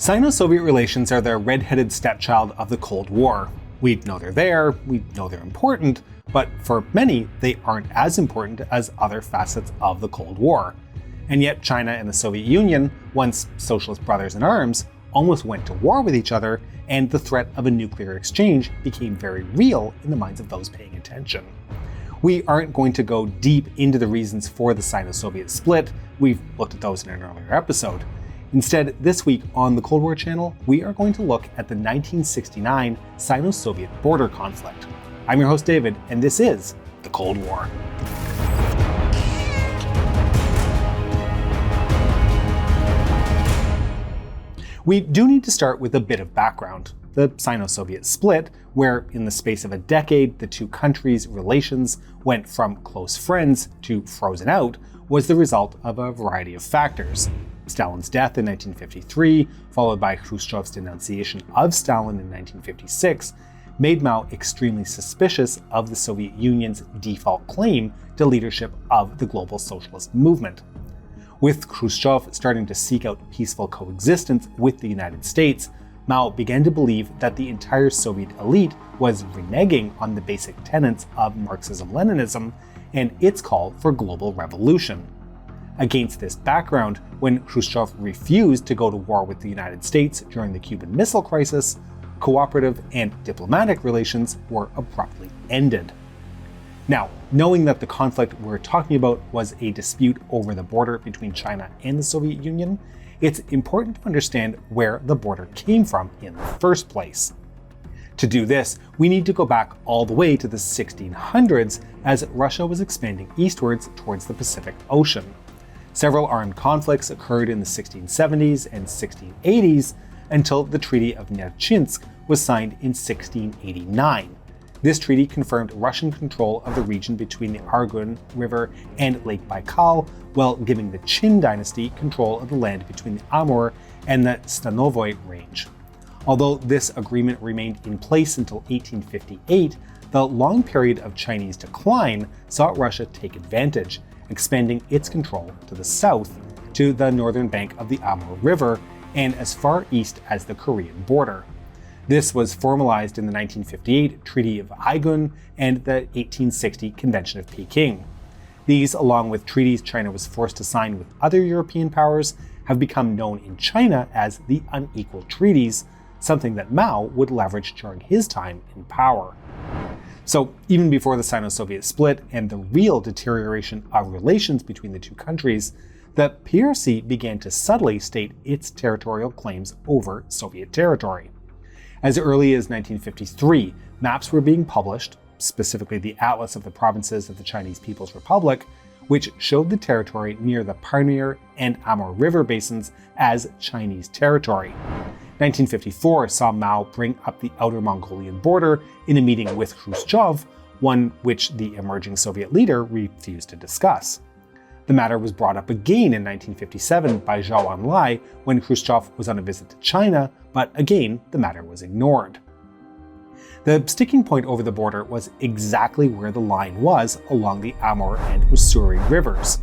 Sino-Soviet relations are the red-headed stepchild of the Cold War. We know they're there, we know they're important, but for many, they aren't as important as other facets of the Cold War. And yet China and the Soviet Union, once socialist brothers in arms, almost went to war with each other, and the threat of a nuclear exchange became very real in the minds of those paying attention. We aren't going to go deep into the reasons for the Sino-Soviet split. We've looked at those in an earlier episode. Instead, this week on the Cold War channel, we are going to look at the 1969 Sino-Soviet border conflict. I'm your host David, and this is the Cold War. We do need to start with a bit of background. The Sino-Soviet split, where in the space of a decade the two countries' relations went from close friends to frozen out, was the result of a variety of factors. Stalin's death in 1953, followed by Khrushchev's denunciation of Stalin in 1956, made Mao extremely suspicious of the Soviet Union's default claim to leadership of the global socialist movement. With Khrushchev starting to seek out peaceful coexistence with the United States, Mao began to believe that the entire Soviet elite was reneging on the basic tenets of Marxism-Leninism and its call for global revolution. Against this background, when Khrushchev refused to go to war with the United States during the Cuban Missile Crisis, cooperative and diplomatic relations were abruptly ended. Now, knowing that the conflict we're talking about was a dispute over the border between China and the Soviet Union, it's important to understand where the border came from in the first place. To do this, we need to go back all the way to the 1600s as Russia was expanding eastwards towards the Pacific Ocean. Several armed conflicts occurred in the 1670s and 1680s until the Treaty of Nerchinsk was signed in 1689. This treaty confirmed Russian control of the region between the Argun River and Lake Baikal, while giving the Qin dynasty control of the land between the Amur and the Stanovoy Range. Although this agreement remained in place until 1858, the long period of Chinese decline saw Russia take advantage, expanding its control to the south, to the northern bank of the Amur River, and as far east as the Korean border. This was formalized in the 1958 Treaty of Aigun and the 1860 Convention of Peking. These, along with treaties China was forced to sign with other European powers, have become known in China as the Unequal Treaties, something that Mao would leverage during his time in power. So even before the Sino-Soviet split and the real deterioration of relations between the two countries, the PRC began to subtly state its territorial claims over Soviet territory. As early as 1953, maps were being published, specifically the Atlas of the Provinces of the Chinese People's Republic, which showed the territory near the Pamir and Amur River basins as Chinese territory. 1954 saw Mao bring up the Outer Mongolian border in a meeting with Khrushchev, one which the emerging Soviet leader refused to discuss. The matter was brought up again in 1957 by Zhou Enlai when Khrushchev was on a visit to China, but again, the matter was ignored. The sticking point over the border was exactly where the line was along the Amur and Ussuri rivers.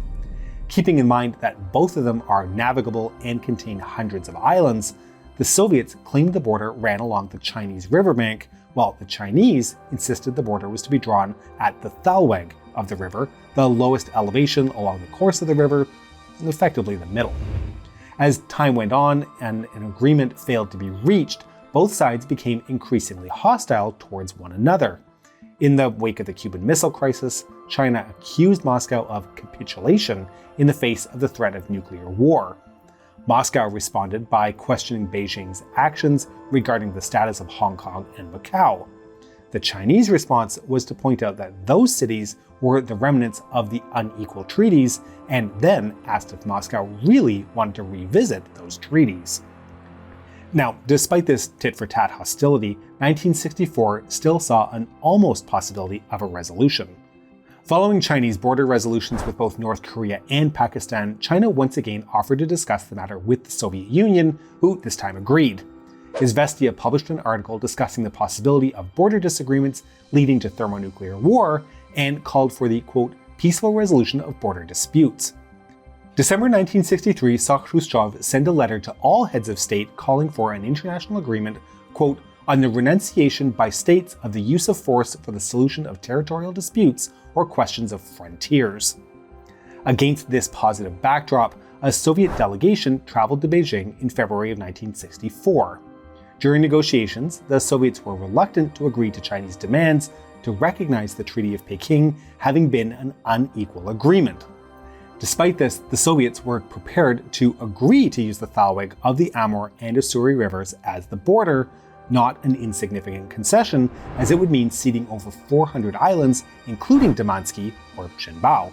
Keeping in mind that both of them are navigable and contain hundreds of islands, the Soviets claimed the border ran along the Chinese riverbank, while the Chinese insisted the border was to be drawn at the Thalweg of the river, the lowest elevation along the course of the river, effectively the middle. As time went on and an agreement failed to be reached, both sides became increasingly hostile towards one another. In the wake of the Cuban Missile Crisis, China accused Moscow of capitulation in the face of the threat of nuclear war. Moscow responded by questioning Beijing's actions regarding the status of Hong Kong and Macau. The Chinese response was to point out that those cities were the remnants of the unequal treaties, and then asked if Moscow really wanted to revisit those treaties. Now, despite this tit-for-tat hostility, 1964 still saw an almost possibility of a resolution. Following Chinese border resolutions with both North Korea and Pakistan, China once again offered to discuss the matter with the Soviet Union, who this time agreed. Izvestia published an article discussing the possibility of border disagreements leading to thermonuclear war and called for the, quote, peaceful resolution of border disputes. December 1963 saw Khrushchev send a letter to all heads of state calling for an international agreement, quote, on the renunciation by states of the use of force for the solution of territorial disputes or questions of frontiers. Against this positive backdrop, a Soviet delegation traveled to Beijing in February of 1964. During negotiations, the Soviets were reluctant to agree to Chinese demands to recognize the Treaty of Peking having been an unequal agreement. Despite this, the Soviets were prepared to agree to use the Thalweg of the Amur and Ussuri rivers as the border, not an insignificant concession, as it would mean ceding over 400 islands, including Damansky or Qinbao.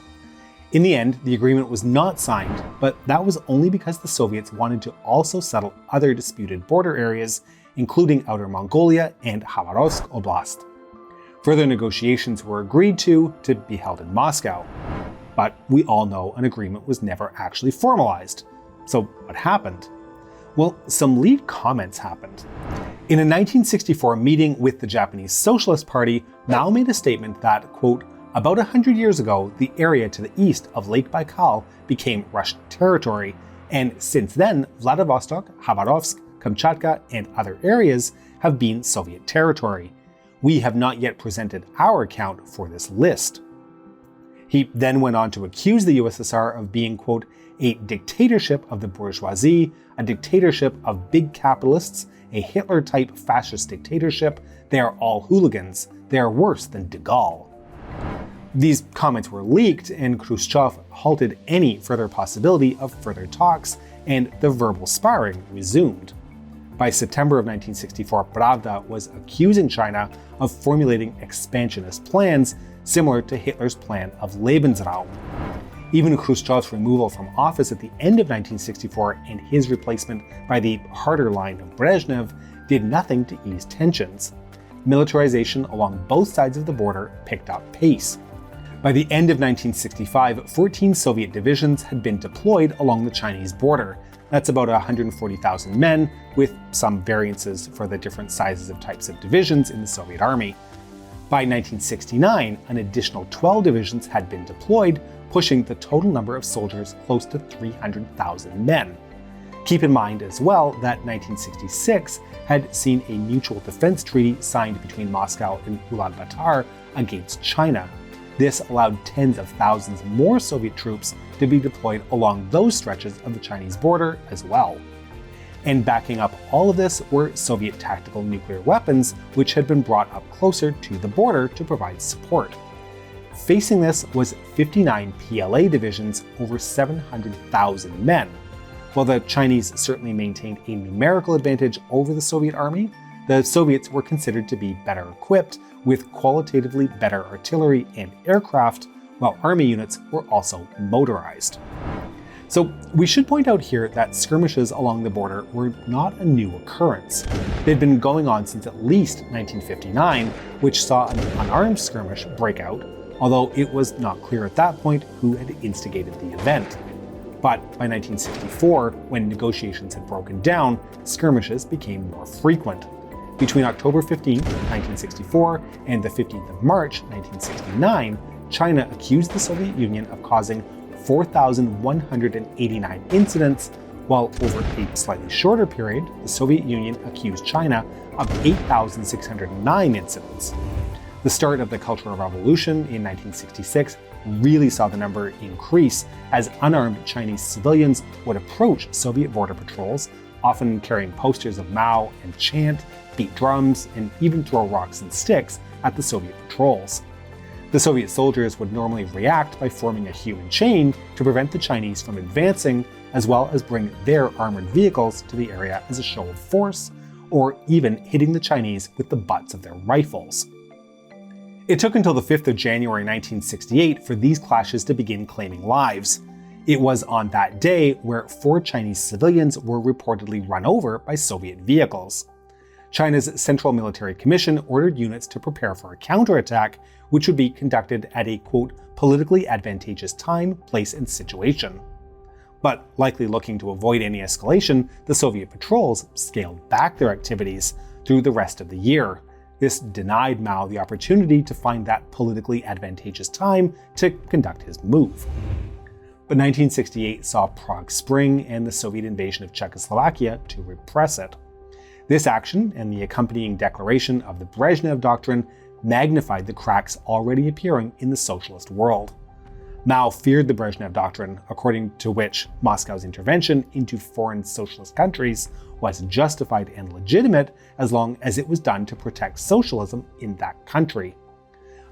In the end, the agreement was not signed, but that was only because the Soviets wanted to also settle other disputed border areas, including Outer Mongolia and Khabarovsk Oblast. Further negotiations were agreed to be held in Moscow. But we all know an agreement was never actually formalized. So what happened? Well, some lead comments happened. In a 1964 meeting with the Japanese Socialist Party, Mao made a statement that, quote, about 100 years ago, the area to the east of Lake Baikal became Russian territory, and since then, Vladivostok, Khabarovsk, Kamchatka, and other areas have been Soviet territory. We have not yet presented our account for this list. He then went on to accuse the USSR of being, quote, a dictatorship of the bourgeoisie, a dictatorship of big capitalists, a Hitler-type fascist dictatorship. They are all hooligans. They are worse than de Gaulle. These comments were leaked, and Khrushchev halted any further possibility of further talks, and the verbal sparring resumed. By September of 1964, Pravda was accusing China of formulating expansionist plans similar to Hitler's plan of Lebensraum. Even Khrushchev's removal from office at the end of 1964 and his replacement by the harder line of Brezhnev did nothing to ease tensions. Militarization along both sides of the border picked up pace. By the end of 1965, 14 Soviet divisions had been deployed along the Chinese border. That's about 140,000 men, with some variances for the different sizes of types of divisions in the Soviet Army. By 1969, an additional 12 divisions had been deployed, pushing the total number of soldiers close to 300,000 men. Keep in mind as well that 1966 had seen a mutual defense treaty signed between Moscow and Ulaanbaatar against China. This allowed tens of thousands more Soviet troops to be deployed along those stretches of the Chinese border as well. And backing up all of this were Soviet tactical nuclear weapons, which had been brought up closer to the border to provide support. Facing this was 59 PLA divisions, over 700,000 men. While the Chinese certainly maintained a numerical advantage over the Soviet army, the Soviets were considered to be better equipped with qualitatively better artillery and aircraft, while army units were also motorized. So we should point out here that skirmishes along the border were not a new occurrence. They'd been going on since at least 1959, which saw an unarmed skirmish break out, although it was not clear at that point who had instigated the event. But by 1964, when negotiations had broken down, skirmishes became more frequent. Between October 15, 1964 and the 15th of March, 1969, China accused the Soviet Union of causing 4,189 incidents, while over a slightly shorter period, the Soviet Union accused China of 8,609 incidents. The start of the Cultural Revolution in 1966 really saw the number increase as unarmed Chinese civilians would approach Soviet border patrols, often carrying posters of Mao and chant, beat drums, and even throw rocks and sticks at the Soviet patrols. The Soviet soldiers would normally react by forming a human chain to prevent the Chinese from advancing, as well as bring their armored vehicles to the area as a show of force, or even hitting the Chinese with the butts of their rifles. It took until the 5th of January 1968 for these clashes to begin claiming lives. It was on that day where 4 Chinese civilians were reportedly run over by Soviet vehicles. China's Central Military Commission ordered units to prepare for a counterattack, which would be conducted at a, quote, politically advantageous time, place, and situation. But likely looking to avoid any escalation, the Soviet patrols scaled back their activities through the rest of the year. This denied Mao the opportunity to find that politically advantageous time to conduct his move. But 1968 saw Prague Spring and the Soviet invasion of Czechoslovakia to repress it. This action and the accompanying declaration of the Brezhnev Doctrine magnified the cracks already appearing in the socialist world. Mao feared the Brezhnev Doctrine, according to which Moscow's intervention into foreign socialist countries was justified and legitimate as long as it was done to protect socialism in that country.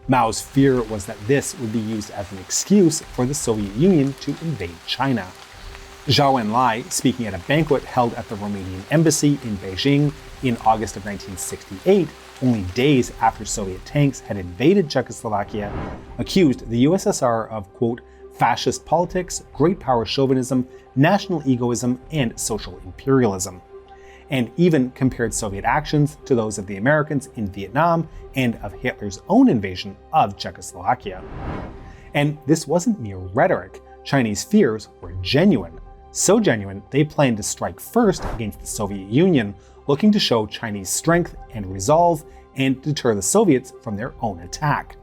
Mao's fear was that this would be used as an excuse for the Soviet Union to invade China. Zhou Enlai, speaking at a banquet held at the Romanian embassy in Beijing in August of 1968, only days after Soviet tanks had invaded Czechoslovakia, accused the USSR of, quote, fascist politics, great power chauvinism, national egoism, and social imperialism, and even compared Soviet actions to those of the Americans in Vietnam and of Hitler's own invasion of Czechoslovakia. And this wasn't mere rhetoric. Chinese fears were genuine. So genuine, they planned to strike first against the Soviet Union, looking to show Chinese strength and resolve and deter the Soviets from their own attack.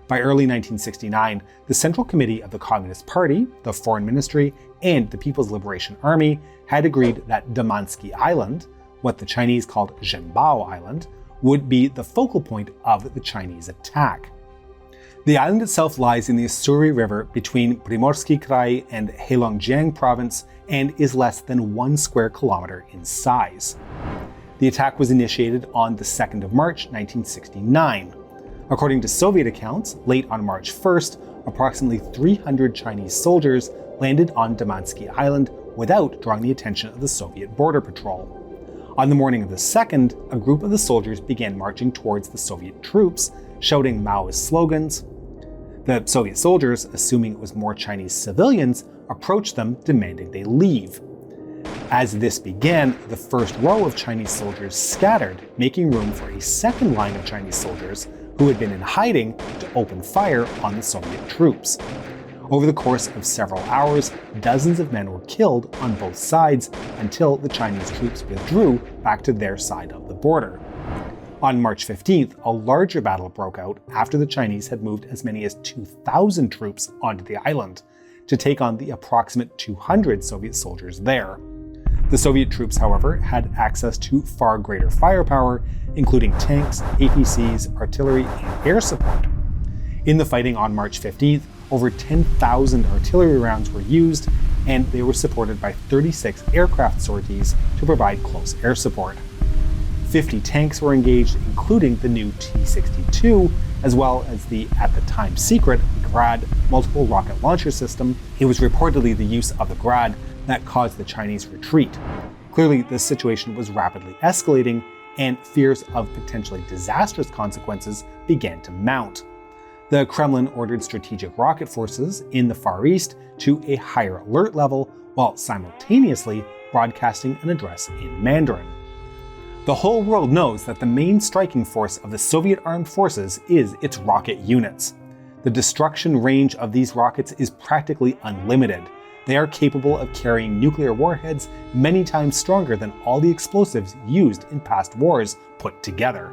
By early 1969, the Central Committee of the Communist Party, the Foreign Ministry, and the People's Liberation Army had agreed that Damansky Island, what the Chinese called Zhenbao Island, would be the focal point of the Chinese attack. The island itself lies in the Ussuri River between Primorsky Krai and Heilongjiang Province and is less than 1 square kilometer in size. The attack was initiated on the 2nd of March, 1969. According to Soviet accounts, late on March 1st, approximately 300 Chinese soldiers landed on Damansky Island without drawing the attention of the Soviet border patrol. On the morning of the 2nd, a group of the soldiers began marching towards the Soviet troops, shouting Maoist slogans. The Soviet soldiers, assuming it was more Chinese civilians, approached them demanding they leave. As this began, the first row of Chinese soldiers scattered, making room for a second line of Chinese soldiers who had been in hiding to open fire on the Soviet troops. Over the course of several hours, dozens of men were killed on both sides until the Chinese troops withdrew back to their side of the border. On March 15th, a larger battle broke out after the Chinese had moved as many as 2,000 troops onto the island to take on the approximate 200 Soviet soldiers there. The Soviet troops, however, had access to far greater firepower, including tanks, APCs, artillery, and air support. In the fighting on March 15th, over 10,000 artillery rounds were used, and they were supported by 36 aircraft sorties to provide close air support. 50 tanks were engaged, including the new T-62, as well as the, at the time secret, Grad multiple rocket launcher system. It was reportedly the use of the Grad that caused the Chinese retreat. Clearly, the situation was rapidly escalating, and fears of potentially disastrous consequences began to mount. The Kremlin ordered strategic rocket forces in the Far East to a higher alert level, while simultaneously broadcasting an address in Mandarin. The whole world knows that the main striking force of the Soviet armed forces is its rocket units. The destruction range of these rockets is practically unlimited. They are capable of carrying nuclear warheads many times stronger than all the explosives used in past wars put together.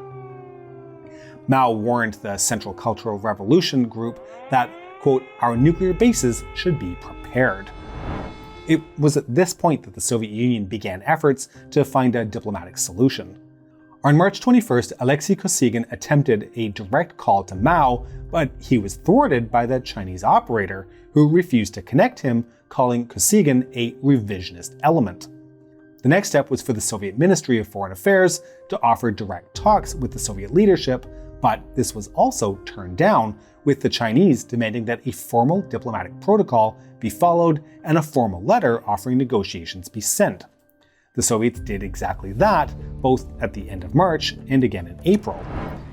Mao warned the Central Cultural Revolution group that, quote, our nuclear bases should be prepared. It was at this point that the Soviet Union began efforts to find a diplomatic solution. On March 21st, Alexei Kosygin attempted a direct call to Mao, but he was thwarted by the Chinese operator, who refused to connect him, calling Kosygin a revisionist element. The next step was for the Soviet Ministry of Foreign Affairs to offer direct talks with the Soviet leadership, but this was also turned down, with the Chinese demanding that a formal diplomatic protocol be followed and a formal letter offering negotiations be sent. The Soviets did exactly that, both at the end of March and again in April.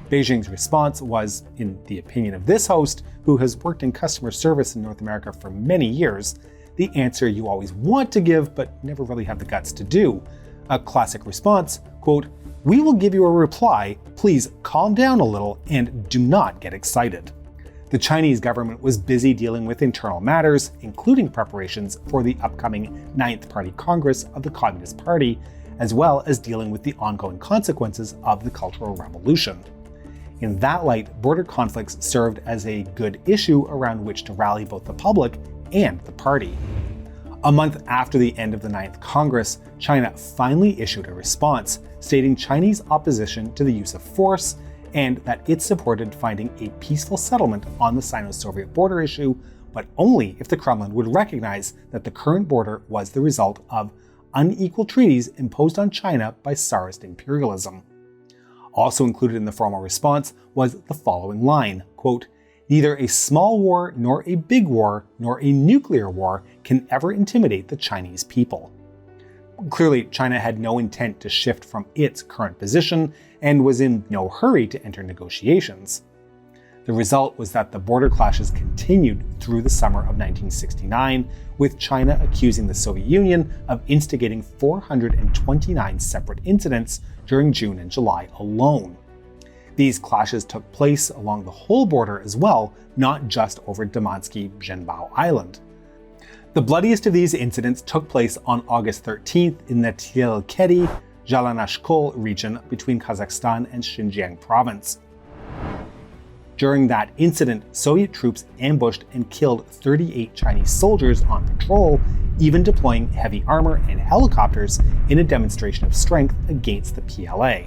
Beijing's response was, in the opinion of this host, who has worked in customer service in North America for many years, the answer you always want to give but never really have the guts to do. A classic response, quote, we will give you a reply, please calm down a little and do not get excited. The Chinese government was busy dealing with internal matters, including preparations for the upcoming 9th Party Congress of the Communist Party, as well as dealing with the ongoing consequences of the Cultural Revolution. In that light, border conflicts served as a good issue around which to rally both the public and the party. A month after the end of the Ninth Congress, China finally issued a response, stating Chinese opposition to the use of force and that it supported finding a peaceful settlement on the Sino-Soviet border issue, but only if the Kremlin would recognize that the current border was the result of unequal treaties imposed on China by Tsarist imperialism. Also included in the formal response was the following line, quote, "Neither a small war, nor a big war, nor a nuclear war can ever intimidate the Chinese people." Clearly, China had no intent to shift from its current position and was in no hurry to enter negotiations. The result was that the border clashes continued through the summer of 1969, with China accusing the Soviet Union of instigating 429 separate incidents during June and July alone. These clashes took place along the whole border as well, not just over Damansky-Zhenbao Island. The bloodiest of these incidents took place on August 13th in the Tverskeri-Zhelenozhsk region between Kazakhstan and Xinjiang province. During that incident, Soviet troops ambushed and killed 38 Chinese soldiers on patrol, even deploying heavy armor and helicopters in a demonstration of strength against the PLA.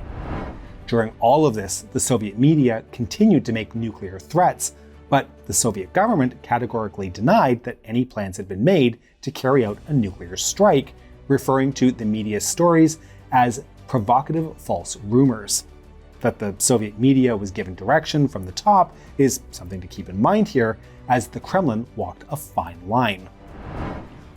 During all of this, the Soviet media continued to make nuclear threats, but the Soviet government categorically denied that any plans had been made to carry out a nuclear strike, referring to the media's stories as provocative false rumors. That the Soviet media was given direction from the top is something to keep in mind here, as the Kremlin walked a fine line.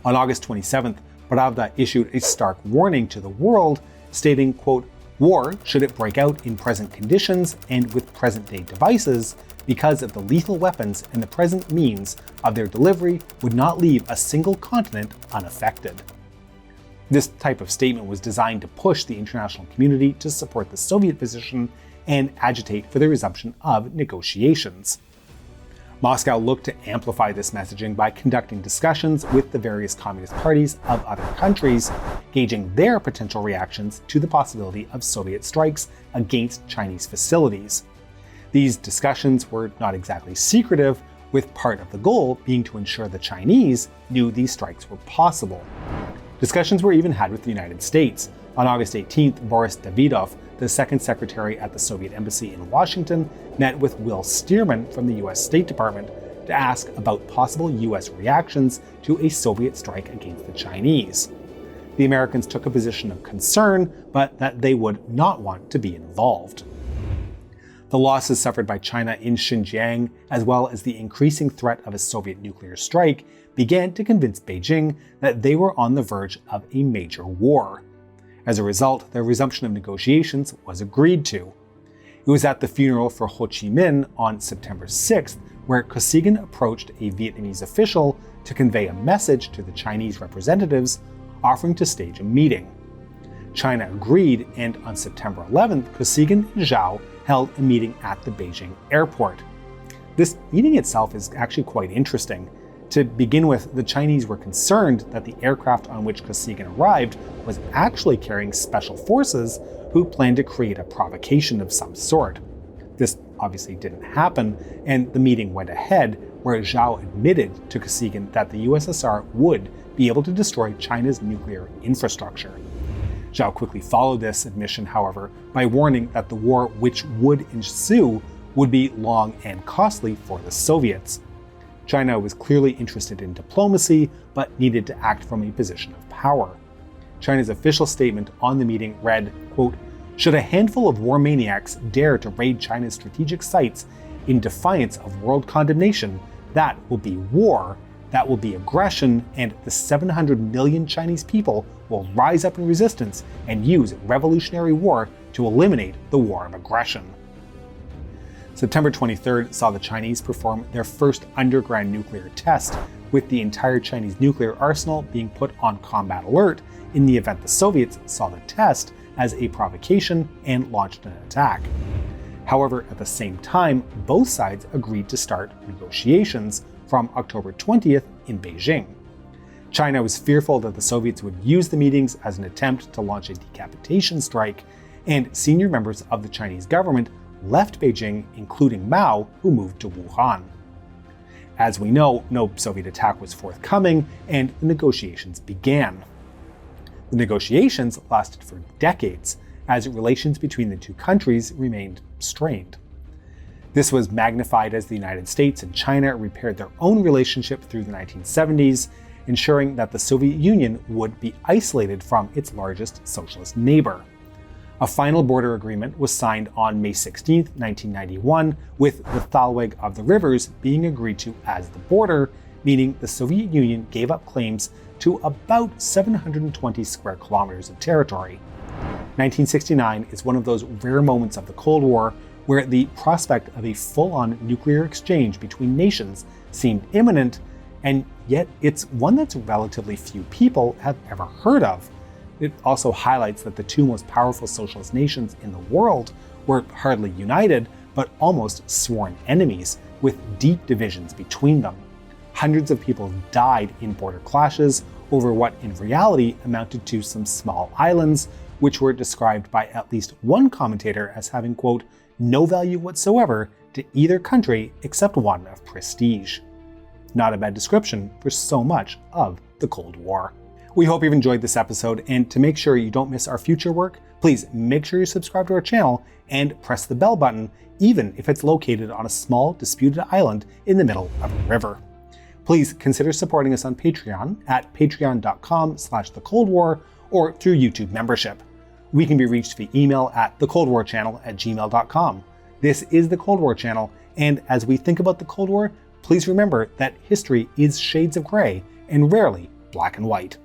On August 27th, Pravda issued a stark warning to the world, stating, quote, "War, should it break out in present conditions and with present-day devices, because of the lethal weapons and the present means of their delivery, would not leave a single continent unaffected." This type of statement was designed to push the international community to support the Soviet position and agitate for the resumption of negotiations. Moscow looked to amplify this messaging by conducting discussions with the various communist parties of other countries, gauging their potential reactions to the possibility of Soviet strikes against Chinese facilities. These discussions were not exactly secretive, with part of the goal being to ensure the Chinese knew these strikes were possible. Discussions were even had with the United States. On August 18th, Boris Davidov, the second secretary at the Soviet embassy in Washington, met with Will Stearman from the US State Department to ask about possible US reactions to a Soviet strike against the Chinese. The Americans took a position of concern, but that they would not want to be involved. The losses suffered by China in Xinjiang, as well as the increasing threat of a Soviet nuclear strike, began to convince Beijing that they were on the verge of a major war. As a result, the resumption of negotiations was agreed to. It was at the funeral for Ho Chi Minh on September 6th where Kosygin approached a Vietnamese official to convey a message to the Chinese representatives, offering to stage a meeting. China agreed, and on September 11th, Kosygin and Zhao held a meeting at the Beijing airport. This meeting itself is actually quite interesting. To begin with, the Chinese were concerned that the aircraft on which Kosygin arrived was actually carrying special forces who planned to create a provocation of some sort. This obviously didn't happen, and the meeting went ahead, where Zhao admitted to Kosygin that the USSR would be able to destroy China's nuclear infrastructure. Zhao quickly followed this admission, however, by warning that the war which would ensue would be long and costly for the Soviets. China was clearly interested in diplomacy, but needed to act from a position of power. China's official statement on the meeting read, quote, "Should a handful of war maniacs dare to raid China's strategic sites in defiance of world condemnation, that will be war, that will be aggression, and the 700 million Chinese people will rise up in resistance and use revolutionary war to eliminate the war of aggression." September 23rd saw the Chinese perform their first underground nuclear test, with the entire Chinese nuclear arsenal being put on combat alert in the event the Soviets saw the test as a provocation and launched an attack. However, at the same time, both sides agreed to start negotiations from October 20th in Beijing. China was fearful that the Soviets would use the meetings as an attempt to launch a decapitation strike, and senior members of the Chinese government left Beijing, including Mao, who moved to Wuhan. As we know, no Soviet attack was forthcoming, and the negotiations began. The negotiations lasted for decades, as relations between the two countries remained strained. This was magnified as the United States and China repaired their own relationship through the 1970s, ensuring that the Soviet Union would be isolated from its largest socialist neighbor. A final border agreement was signed on May 16, 1991, with the Thalweg of the Rivers being agreed to as the border, meaning the Soviet Union gave up claims to about 720 square kilometers of territory. 1969 is one of those rare moments of the Cold War where the prospect of a full-on nuclear exchange between nations seemed imminent, and yet it's one that relatively few people have ever heard of. It also highlights that the two most powerful socialist nations in the world were hardly united, but almost sworn enemies, with deep divisions between them. Hundreds of people died in border clashes over what in reality amounted to some small islands, which were described by at least one commentator as having, quote, no value whatsoever to either country except one of prestige. Not a bad description for so much of the Cold War. We hope you've enjoyed this episode, and to make sure you don't miss our future work, please make sure you subscribe to our channel and press the bell button, even if it's located on a small disputed island in the middle of a river. Please consider supporting us on Patreon at patreon.com/thecoldwar or through YouTube membership. We can be reached via email at thecoldwarchannel@gmail.com. This is the Cold War Channel, and as we think about the Cold War, please remember that history is shades of gray and rarely black and white.